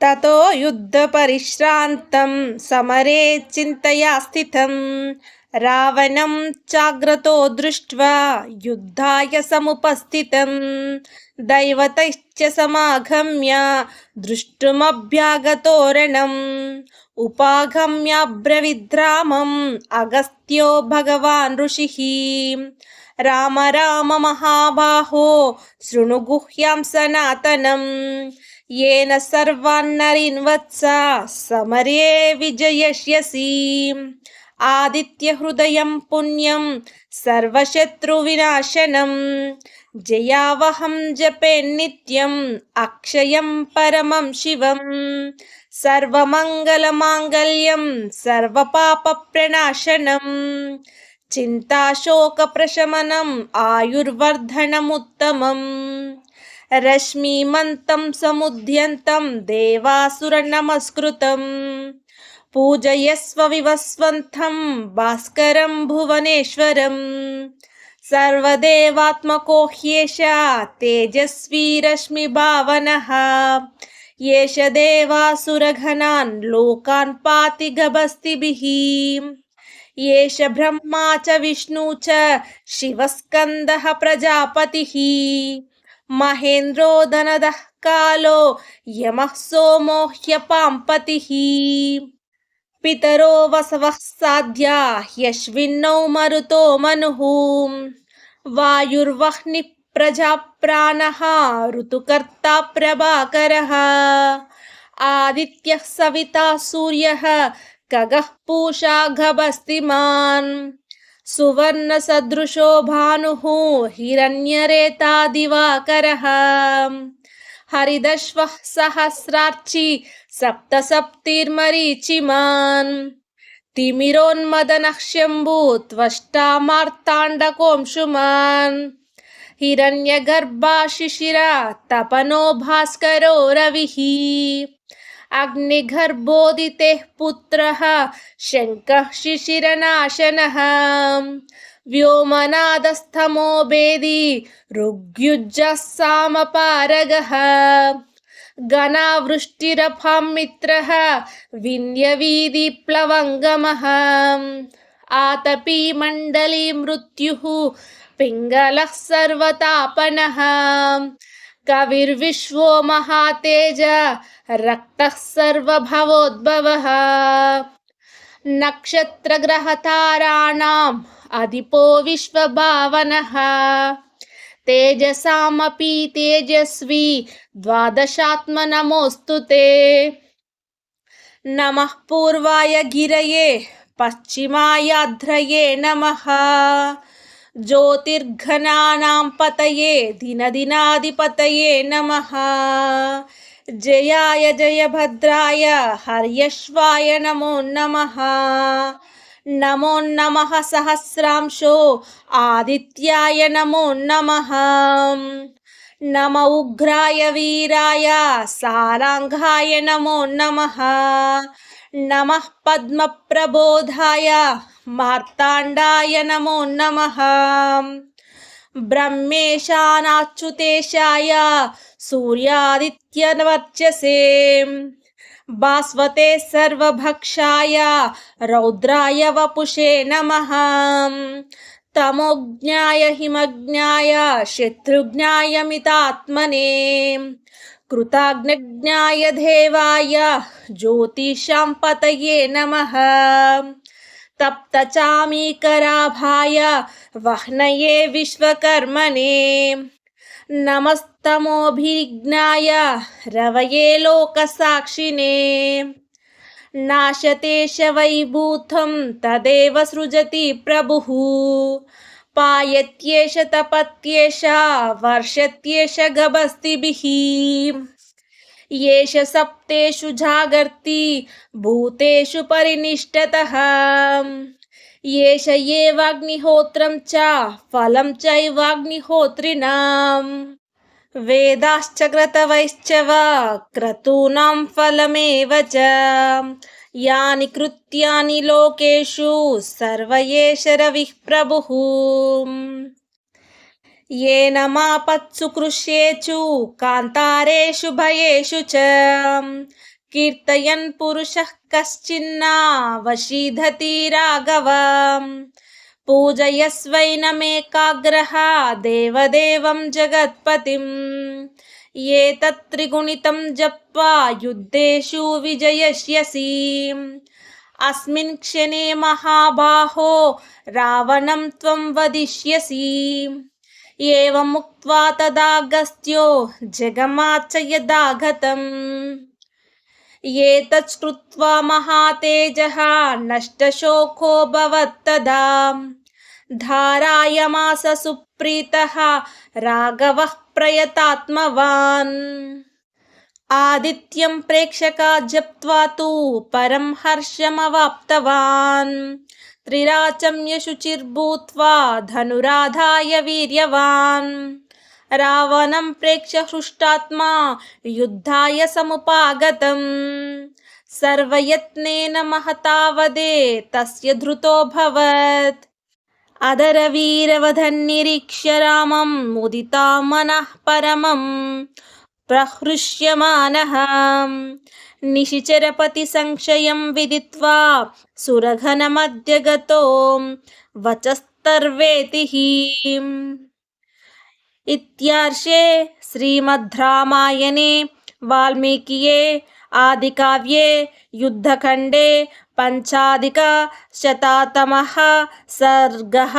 ततो युद्धपरिश्रान्तं समरे चिन्तया स्थितं रावणं चाग्रतो दृष्ट्वा युद्धाय समुपस्थितं दैवतैश्च समागम्य दृष्टुमभ्यागतोरणम् उपागम्याब्रवीद्रामम् अगस्त्यो भगवान् ऋषिः राम राम महाबाहो शृणु गुह्यां सनातनम् येन सर्वान्नरीन् वत्स समरे विजयष्यसि आदित्यहृदयं पुण्यं सर्वशत्रुविनाशनं जयावहं जपे नित्यम् अक्षयं परमं शिवं सर्वमङ्गलमाङ्गल्यं सर्वपापप्रणाशनं चिन्ताशोकप्रशमनम् आयुर्वर्धनमुत्तमम् रश्मिमन्तं समुद्यन्तं देवासुरनमस्कृतं पूजयस्व विवस्वन्तं भास्करं भुवनेश्वरं सर्वदेवात्मको ह्येषा तेजस्वी रश्मिभावनः येष देवासुरगणान् लोकान् पाति गभस्तिभिः येष ब्रह्मा च विष्णु च शिवस्कन्दः प्रजापतिः महेन्द्रो धनदः कालो यमः सोमो ह्यपाम्पतिः पितरो वसवः साध्या ह्यश्विनौ मरुतो मनुः वायुर्वह्निः प्रजाप्राणः ऋतुकर्ता प्रभाकरः आदित्यः सविता सूर्यः खगः पूषा गभस्तिमान् सुवर्णसदृशो भानुः हिरण्यरेता दिवाकरः हरिदश्वः सहस्रार्ची सप्तसप्तिर्मरीचिमान् तिमिरोन्मदनः शम्भुः त्वष्टा मार्ताण्डकोऽंशुमान् हिरण्यगर्भा शिशिरा तपनो भास्करो रविः अग्निगर्भोदितेः पुत्रः शङ्खः शिशिरनाशनः व्योमनादस्तमो भेदी ऋग्युजः सामपारगः गणावृष्टिरभां मित्रः विन्यवीदिप्लवङ्गमः आतपी मण्डली मृत्युः पिङ्गलः सर्वतापनः कविर्विश्वो महातेज रक्तः सर्वभवोद्भवः नक्षत्रग्रहताराणाम् अधिपो विश्वभावनः तेजसामपि तेजस्वी द्वादशात्मनमोऽस्तु ते नमः पूर्वाय गिरये पश्चिमायाध्रये नमः ज्योतिर्घनानां पतये दिनदिनाधिपतये नमः जयाय जयभद्राय हर्यश्वाय नमो नमः नमो नमः सहस्रांशो आदित्याय नमो नमः नम उग्राय वीराय सारांगाय नमो नमः नमः पद्मप्रबोधाय मार्ताण्डाय नमो नमः ब्रह्मेशानाच्युतेशाय सूर्यादित्यवर्चसे भास्वते सर्वभक्षाय रौद्राय वपुषे नमः तमोज्ञाय हिमज्ञाय शत्रुघ्नाय मितात्मने कृताग्नज्ञाय देवाय ज्योतिषां पतये नमः तप्तचामीकराभाय वह्नये विश्वकर्मणे नमस्तमोभिज्ञाय रवये लोकसाक्षिणे नाशतेश वैभूतं तदेव सृजति प्रभुः पायत्येष तपत्येष वर्षत्येष गभस्तिभिः येष सप्तेषु जागर्ति भूतेषु परिनिष्ठतः येष एवाग्निहोत्रं च फलं चैवाग्निहोत्रिणां वेदाश्च क्रतवैश्च वा क्रतूनां फलमेव च यानि कृत्यानि लोकेषु सर्व एष रविः प्रभुः येन मापत्सु कृष्येषु कान्तारेषु भयेषु च कीर्तयन् पुरुषः कश्चिन्ना वशीधति राघवम् पूजयस्वैनमेकाग्रः देवदेवं जगत्पतिम् एतत् त्रिगुणितं जप्त्वा युद्धेषु विजयिष्यसि अस्मिन् क्षणे महाबाहो रावणं त्वं वदिष्यसि एवमुक्त्वा तदागस्त्यो जगमाच यदागतम् एतत् श्रुत्वा महातेजः नष्टशोको भवत्तदा धारायमास सुप्रीतः राघवः प्रयतात्मवान् आदित्यं प्रेक्षका जप्त्वा तु परं हर्षमवाप्तवान् त्रिराचम्य शुचिर्भूत्वा धनुराधाय वीर्यवान् रावणं प्रेक्ष्य हृष्टात्मा युद्धाय समुपागतम् सर्वयत्नेन महतावदे तस्य धृतोऽभवत् अदरवीरवधन्निरीक्ष्य रामं मुदिता मनः परमं प्रहृष्यमानः निशिचरपतिसंशयं विदित्वा सुरघनमध्य गतो वचस्तर्वेतिः इत्यार्षे श्रीमद्रामायणे वाल्मीकिये आदिकाव्ये युद्धखण्डे 5अधिकशततमः सर्गः।